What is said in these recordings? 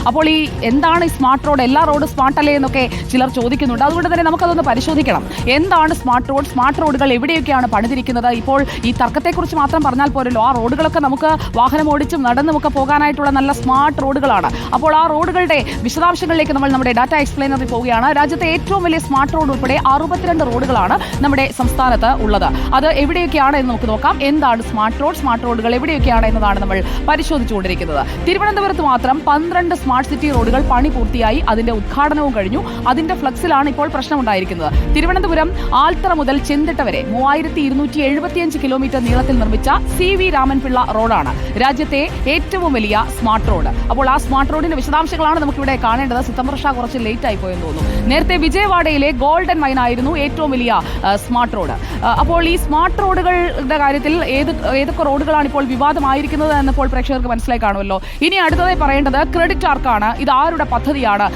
അപ്പോൾ ഈ എന്താണ് ഈ സ്മാർട്ട് റോഡ്, എല്ലാ റോഡും സ്മാർട്ട് അല്ലേ എന്നൊക്കെ ചിലർ ചോദിക്കുന്നുണ്ട്. അതുകൊണ്ട് തന്നെ നമുക്കതൊന്ന് പരിശോധിക്കണം. എന്താണ് സ്മാർട്ട് റോഡ്, സ്മാർട്ട് റോഡുകൾ എവിടെയൊക്കെയാണ് പണിതിരിക്കുന്നത്? ഇപ്പോൾ ഈ തർക്കത്തെക്കുറിച്ച് മാത്രം പറഞ്ഞാൽ പോരല്ലോ, ആ റോഡുകളൊക്കെ നമുക്ക് വാഹനം ഓടിച്ചും നടന്നുമൊക്കെ പോകാനായിട്ടുള്ള നല്ല സ്മാർട്ട് റോഡുകളാണ്. അപ്പോൾ ആ റോഡുകളുടെ വിശദാംശങ്ങളിലേക്ക് നമ്മൾ നമ്മുടെ ഡാറ്റ എക്സ്പ്ലെയിനറിൽ പോവുകയാണ്. രാജ്യത്തെ ഏറ്റവും വലിയ സ്മാർട്ട് റോഡ് ഉൾപ്പെടെ 62 റോഡുകളാണ് നമ്മുടെ സംസ്ഥാനത്ത് ഉള്ളത്. അത് എവിടെയൊക്കെയാണ് എന്ന് നമുക്ക് നോക്കാം. എന്താണ് സ്മാർട്ട് റോഡ്, സ്മാർട്ട് റോഡുകൾ എവിടെയൊക്കെയാണ് എന്നതാണ് നമ്മൾ പരിശോധിച്ചുകൊണ്ടിരിക്കുന്നത്. തിരുവനന്തപുരത്ത് മാത്രം 12 സ്മാർട്ട് സിറ്റി റോഡുകൾ പണി പൂർത്തിയായി, അതിന്റെ ഉദ്ഘാടനവും കഴിഞ്ഞു. അതിന്റെ ഫ്ലക്സിലാണ് ഇപ്പോൾ പ്രശ്നമുണ്ടായിരിക്കുന്നത്. തിരുവനന്തപുരം ആൽത്തറ മുതൽ ചെന്തിട്ട വരെ 3275 കിലോമീറ്റർ നീളത്തിൽ നിർമ്മിച്ച CV രാമൻപിള്ള റോഡാണ് രാജ്യത്തെ ഏറ്റവും വലിയ സ്മാർട്ട് റോഡ്. അപ്പോൾ ആ സ്മാർട്ട് റോഡിന്റെ വിശദാംശങ്ങളാണ് നമുക്കിവിടെ കാണേണ്ടത്. സിതംബർ ഷാ കുറച്ച് ലേറ്റ് ആയി പോയെന്ന് തോന്നുന്നു. നേരത്തെ വിജയവാഡയിലെ ഗോൾഡൻ മൈൻ ആയിരുന്നു ഏറ്റവും വലിയ സ്മാർട്ട് റോഡ്. അപ്പോൾ ഈ സ്മാർട്ട് റോഡുകളുടെ കാര്യത്തിൽ ഏതൊക്കെ റോഡുകളാണ് ഇപ്പോൾ വിവാദമായിരിക്കുന്നത് എന്നിപ്പോൾ പ്രേക്ഷകർക്ക് മനസ്സിലായി കാണുമല്ലോ. ഇനി അടുത്തതായി പറയേണ്ടത് ക്രെഡിറ്റ് ആർക്കാണ്, ഇത് ആരുടെ പദ്ധതിയാണ്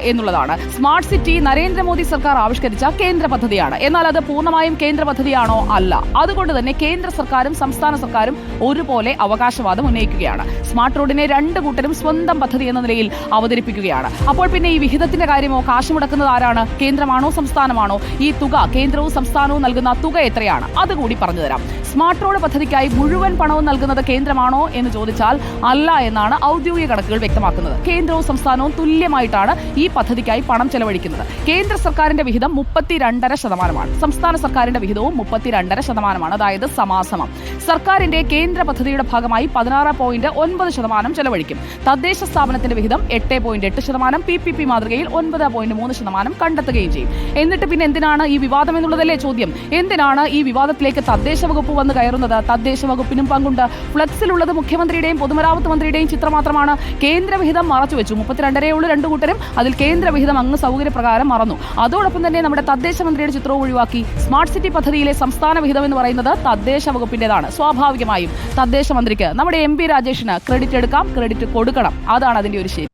എന്നുള്ളതാണ്. സ്മാർട്ട് സിറ്റി നരേന്ദ്രമോദി സർക്കാർ ആവിഷ്കരിച്ച കേന്ദ്ര പദ്ധതിയാണ്. എന്നാൽ അത് പൂർണ്ണമായും കേന്ദ്ര പദ്ധതിയാണോ? അല്ല. അതുകൊണ്ട് തന്നെ കേന്ദ്ര സർക്കാരും സംസ്ഥാന സർക്കാരും ഒരുപോലെ അവകാശവാദം ഉന്നയിക്കുകയാണ്. സ്മാർട്ട് റോഡിനെ രണ്ട് കൂട്ടരും സ്വന്തം പദ്ധതി എന്ന നിലയിൽ അവതരിപ്പിക്കുകയാണ്. അപ്പോൾ പിന്നെ ഈ വിഹിതത്തിന്റെ കാര്യമോ, കാശ് മുടക്കുന്നത് ആരാണ്? കേന്ദ്രമാണോ സംസ്ഥാനമാണോ? ഈ തുക കേന്ദ്രവും സംസ്ഥാനവും നൽകുന്ന തുക എത്രയാണ്? അതുകൂടി പറഞ്ഞു തരാം. സ്മാർട്ട് റോഡ് പദ്ധതിക്കായി മുഴുവൻ പണവും നൽകുന്നത് കേന്ദ്രമാണോ എന്ന് ചോദിച്ചാൽ അല്ല എന്നാണ് ഔദ്യോഗിക കണക്കുകൾ വ്യക്തമാക്കുന്നത്. കേന്ദ്രവും സംസ്ഥാനവും തുല്യമായിട്ടാണ് ഈ പദ്ധതിക്കായി പണം ചെലവഴിക്കുന്നത്. കേന്ദ്ര സർക്കാരിന്റെ വിഹിതം 32.5%, സംസ്ഥാന സർക്കാരിന്റെ വിഹിതവും 32.5%, അതായത് സമാസമം. സർക്കാരിന്റെ കേന്ദ്ര പദ്ധതിയുടെ ഭാഗമായി 16.9% ചെലവഴിക്കും. തദ്ദേശ സ്ഥാപനത്തിന്റെ വിഹിതം 8.8%, PPP മാതൃകയിൽ 9.3% കണ്ടെത്തുകയും ചെയ്യും. എന്നിട്ട് പിന്നെ എന്തിനാണ് ഈ വിവാദം എന്നുള്ളതല്ലേ ചോദ്യം. എന്തിനാണ് ഈ വിവാദത്തിലേക്ക് തദ്ദേശ വകുപ്പ് വന്ന് കയറുന്നത്? തദ്ദേശ വകുപ്പിനും പങ്കുണ്ട്. ഫ്ലക്സിലുള്ളത് മുഖ്യമന്ത്രിയുടെയും പൊതുമരാമത്ത് മന്ത്രിയുടെയും ചിത്രം മാത്രമാണ്. കേന്ദ്രവിഹിതം മറച്ചുവെച്ചു. 32 ഉള്ളൂ രണ്ടു കൂട്ടരും. അതിൽ കേന്ദ്രവിഹിതം അങ്ങ് സൗകര്യപ്രകാരം മറന്നു. അതോടൊപ്പം തന്നെ നമ്മുടെ തദ്ദേശ മന്ത്രിയുടെ ചിത്രവും ഒഴിവാക്കി. സ്മാർട്ട് സിറ്റി പദ്ധതിയിലെ സംസ്ഥാന വിഹിതം എന്ന് പറയുന്നത് തദ്ദേശ വകുപ്പിന്റേതാണ്. സ്വാഭാവികമായും തദ്ദേശ മന്ത്രിക്ക്, നമ്മുടെ MP രാജേഷിന് ക്രെഡിറ്റ് എടുക്കാം, ക്രെഡിറ്റ് കൊടുക്കണം. അതാണ് അതിന്റെ ഒരു ശരി.